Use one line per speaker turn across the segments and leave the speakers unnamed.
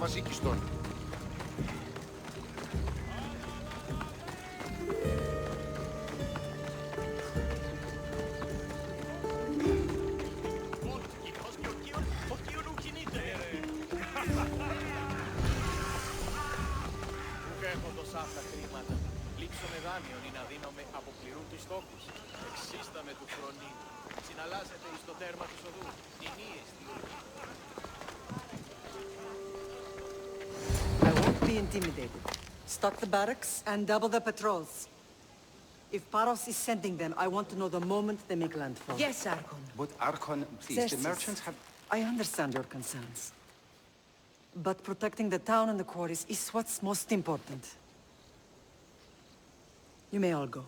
βασίκιστον.
Έχω τόσα αυτά χρήματα. Λήψω με δάνειον ή να δίνω με αποπληρούν τους στόχους. Εξίστα με του χρονί. Συναλλάσσεται εις το τέρμα της οδού. Τιμίες διότι.
I won't be intimidated. Stock the barracks and double the patrols. If Paros is sending them, I want to know the moment they make landfall.
Yes, Archon.
But Archon, please,
Xerxes,
the merchants have...
I understand your concerns. But protecting the town and the quarries is what's most important. You may all go.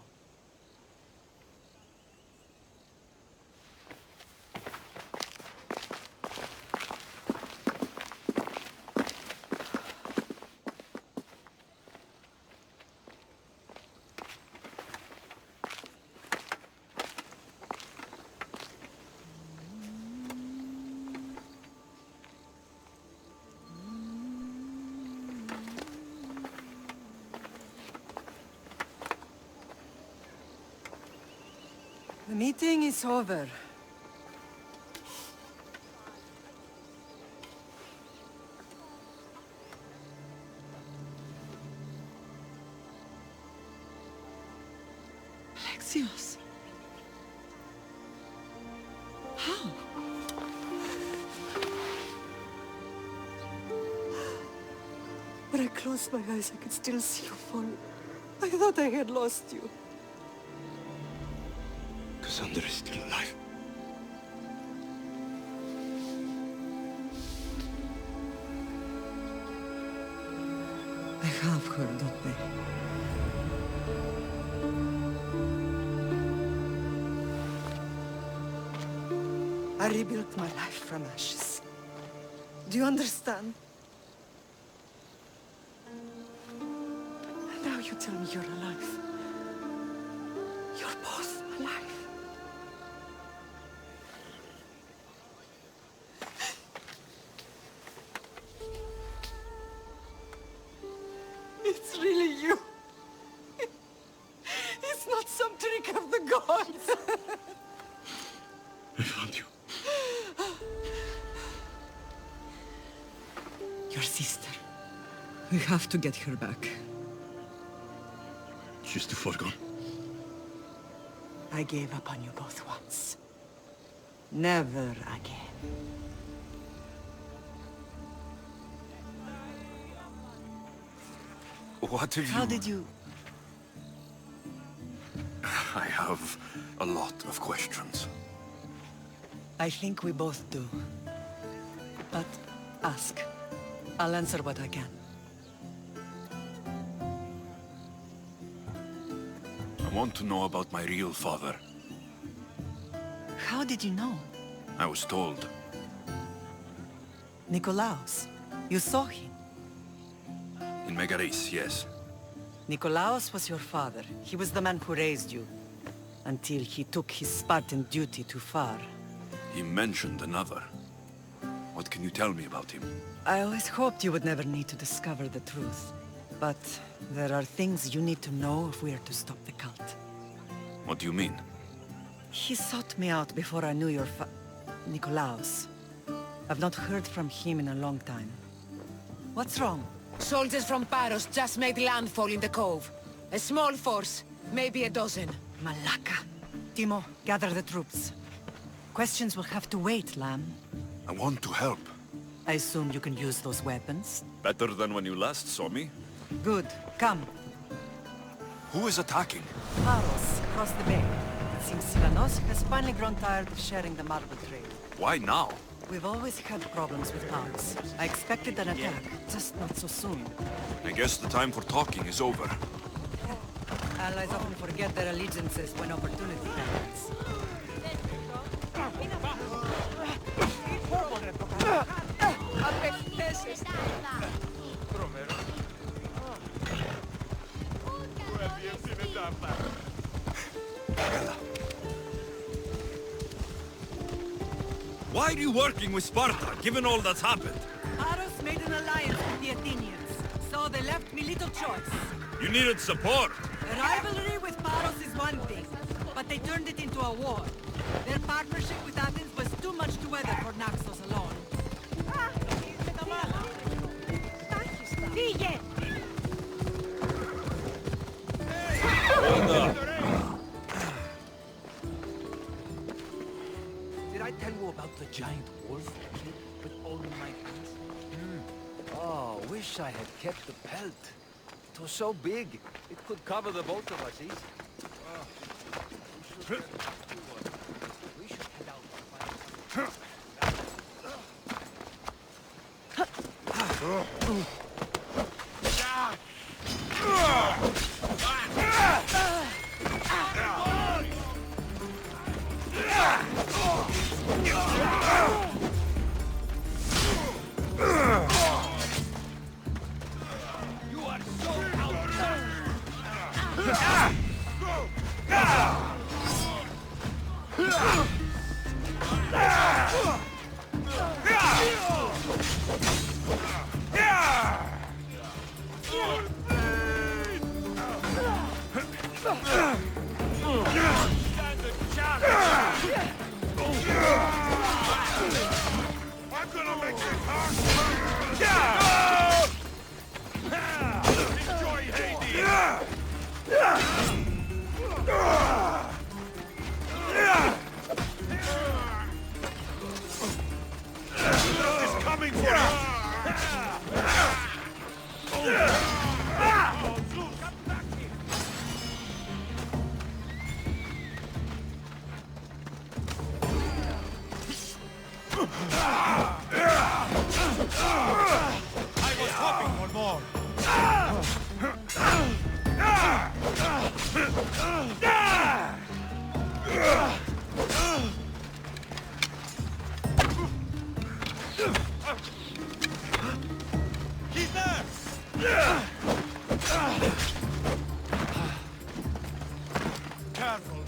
The meeting is over.
Alexios. How?
When I closed my eyes, I could still see you fall. I thought I had lost you.
Cassandra is still alive.
I have her, don't they? I rebuilt my life from ashes. Do you understand? And now you tell me you're alive. You're both alive. It's really you. It's not some trick of the gods.
I found you.
Your sister. We have to get her back.
She's too far gone.
I gave up on you both once. Never again.
What have you...
How did you...
I have a lot of questions.
I think we both do. But ask. I'll answer what I can.
I want to know about my real father.
How did you know?
I was told.
Nikolaos. You saw him.
In Megaris, yes.
Nikolaos was your father. He was the man who raised you. Until he took his Spartan duty too far.
He mentioned another. What can you tell me about him?
I always hoped you would never need to discover the truth. But there are things you need to know if we are to stop the cult.
What do you mean?
He sought me out before I knew your Nikolaos. I've not heard from him in a long time. What's wrong?
Soldiers from Paros just made landfall in the cove. A small force, maybe a dozen.
Malaka. Timo, gather the troops. Questions will have to wait, Lamb.
I want to help.
I assume you can use those weapons?
Better than when you last saw me.
Good. Come.
Who is attacking?
Paros, across the bay. It seems Silanos has finally grown tired of sharing the marble trade.
Why now?
We've always had problems with Paros. I expected an attack, just not so soon.
I guess the time for talking is over.
Allies often forget their allegiances when opportunity comes.
Why are you working with Sparta, given all that's happened?
Paros made an alliance with the Athenians, so they left me little choice.
You needed support.
A rivalry with Paros is one thing, but they turned it into a war. Their partnership with Athens was too much to weather for Naxos alone.
Φύγε!
Did I tell you about the giant wolf kid with all my hands? Oh, wish I had kept the pelt. It was so big, it could cover the both of us easy. We should head out and find
I'm gonna make this hard. Enjoy Hades. It's coming for I was hoping for more. He's there! Careful,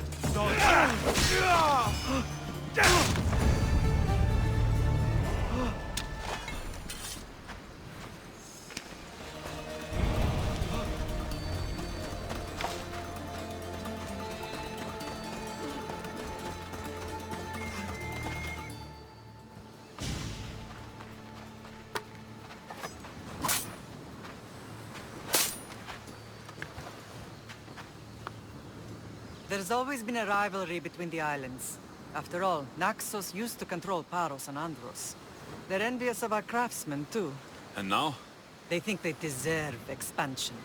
There's always been a rivalry between the islands. After all, Naxos used to control Paros and Andros. They're envious of our craftsmen, too.
And now?
They think they deserve expansion.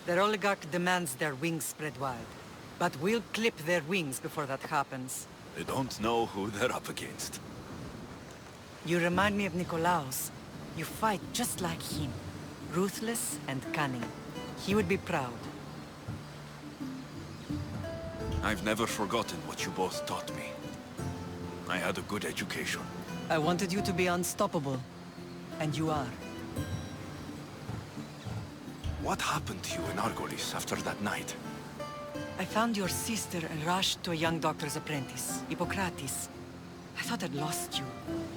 Their oligarch demands their wings spread wide. But we'll clip their wings before that happens.
They don't know who they're up against.
You remind me of Nikolaos. You fight just like him. Ruthless and cunning. He would be proud.
I've never forgotten what you both taught me. I had a good education.
I wanted you to be unstoppable. And you are.
What happened to you in Argolis after that night?
I found your sister and rushed to a young doctor's apprentice, Hippocrates. I thought I'd lost you.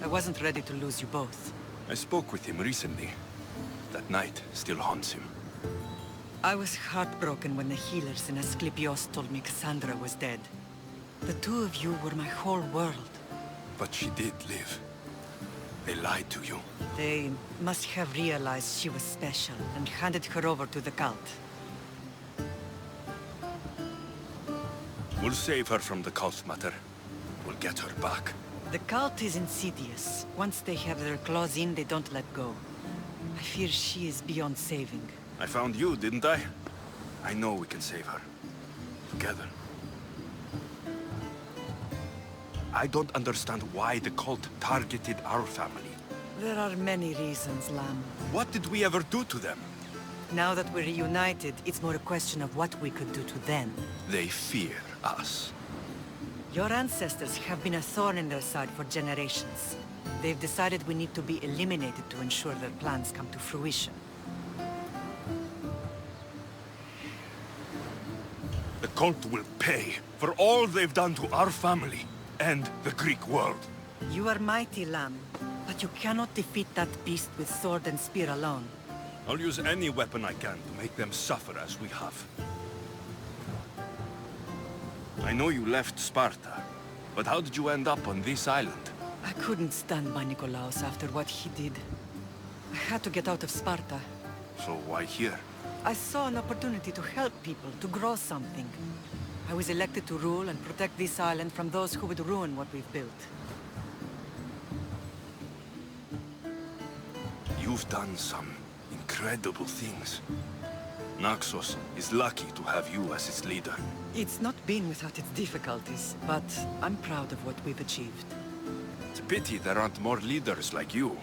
I wasn't ready to lose you both.
I spoke with him recently. That night still haunts him.
I was heartbroken when the healers in Asclepios told me Cassandra was dead. The two of you were my whole world.
But she did live. They lied to you.
They must have realized she was special and handed her over to the cult.
We'll save her from the cult, Mater. We'll get her back.
The cult is insidious. Once they have their claws in, they don't let go. I fear she is beyond saving.
I found you, didn't I? I know we can save her. Together. I don't understand why the cult targeted our family.
There are many reasons, Lamb.
What did we ever do to them?
Now that we're reunited, it's more a question of what we could do to them.
They fear us.
Your ancestors have been a thorn in their side for generations. They've decided we need to be eliminated to ensure their plans come to fruition.
The cult will pay for all they've done to our family and the Greek world.
You are mighty, Lamb, but you cannot defeat that beast with sword and spear alone.
I'll use any weapon I can to make them suffer as we have. I know you left Sparta, but how did you end up on this island?
I couldn't stand by Nikolaos after what he did. I had to get out of Sparta.
So why here?
I saw an opportunity to help people, to grow something. I was elected to rule and protect this island from those who would ruin what we've built.
You've done some incredible things. Naxos is lucky to have you as its leader.
It's not been without its difficulties, but I'm proud of what we've achieved.
It's a pity there aren't more leaders like you.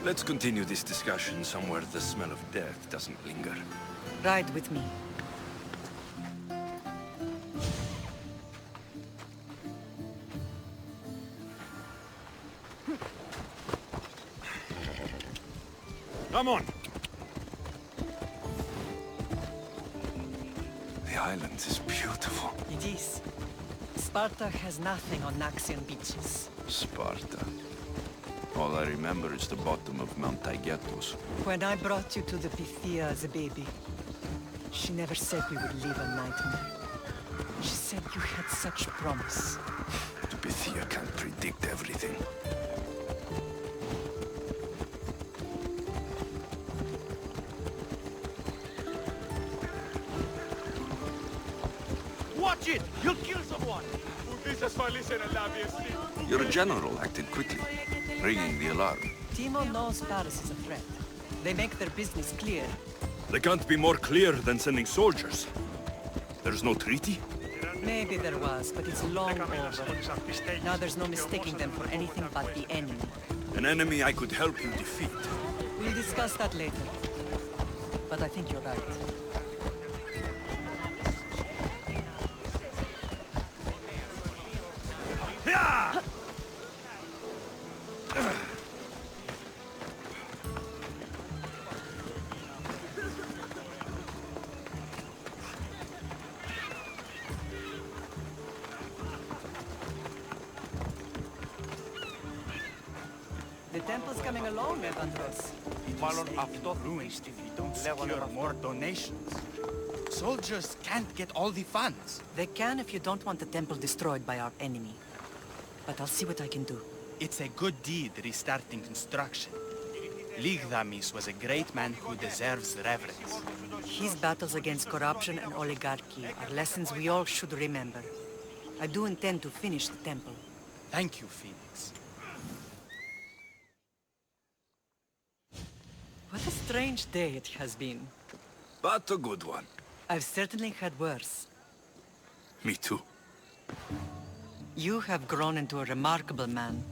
Let's continue this discussion somewhere the smell of death doesn't linger.
Ride with me.
Come on! The island is beautiful.
It is. Sparta has nothing on Naxian beaches.
Sparta. All I remember is the bottom of Mount Taygetos.
When I brought you to the Pythia as a baby, she never said we would live a nightmare. She said you had such promise.
The Pythia can't predict everything.
Watch it! You'll kill someone!
Your general acted quickly, ringing the alarm.
Timo knows Paris is a threat. They make their business clear.
They can't be more clear than sending soldiers. There's no treaty?
Maybe there was, but it's long over. Now there's no mistaking them for anything but the enemy.
An enemy I could help you defeat.
We'll discuss that later. But I think you're right. The temple's coming along, Evandros.
Mallon αυτό ruins if you don't secure more donations. Soldiers can't get all the funds.
They can if you don't want the temple destroyed by our enemy. But I'll see what I can do.
It's a good deed restarting construction. Ligdamis was a great man who deserves reverence.
His battles against corruption and oligarchy are lessons we all should remember. I do intend to finish the temple.
Thank you, Phoenix.
What a strange day it has been.
But a good one.
I've certainly had worse.
Me too.
You have grown into a remarkable man,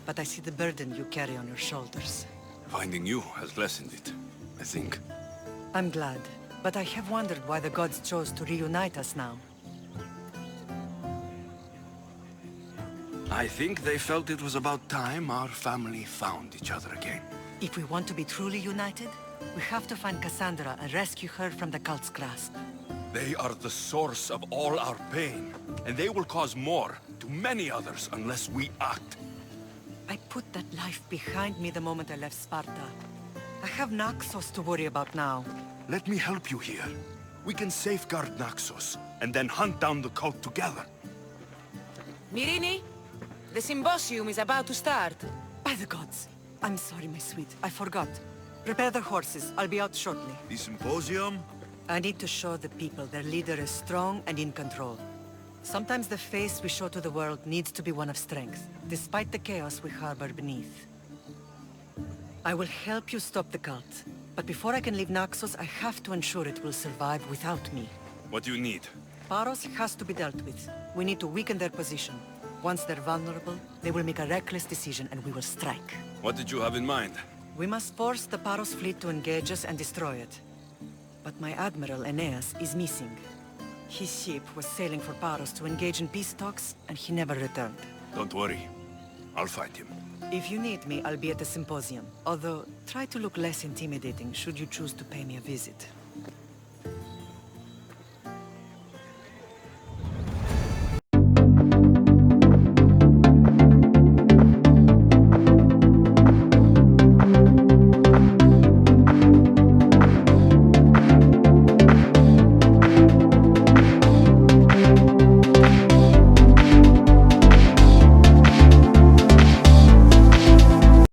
but I see the burden you carry on your shoulders.
Finding you has lessened it, I think.
I'm glad, but I have wondered why the gods chose to reunite us now.
I think they felt it was about time our family found each other again.
If we want to be truly united, we have to find Cassandra and rescue her from the cult's grasp.
They are the source of all our pain, and they will cause more to many others unless we act.
I put that life behind me the moment I left Sparta. I have Naxos to worry about now.
Let me help you here. We can safeguard Naxos, and then hunt down the cult together.
Myrrine, the symposium is about to start.
By the gods! I'm sorry, my sweet. I forgot. Prepare the horses. I'll be out shortly.
The symposium?
I need to show the people their leader is strong and in control. Sometimes the face we show to the world needs to be one of strength, despite the chaos we harbor beneath. I will help you stop the cult, but before I can leave Naxos, I have to ensure it will survive without me.
What do you need?
Paros has to be dealt with. We need to weaken their position. Once they're vulnerable, they will make a reckless decision and we will strike.
What did you have in mind?
We must force the Paros fleet to engage us and destroy it. But my admiral, Aeneas, is missing. His ship was sailing for Paros to engage in peace talks, and he never returned.
Don't worry. I'll find him.
If you need me, I'll be at the symposium. Although, try to look less intimidating should you choose to pay me a visit.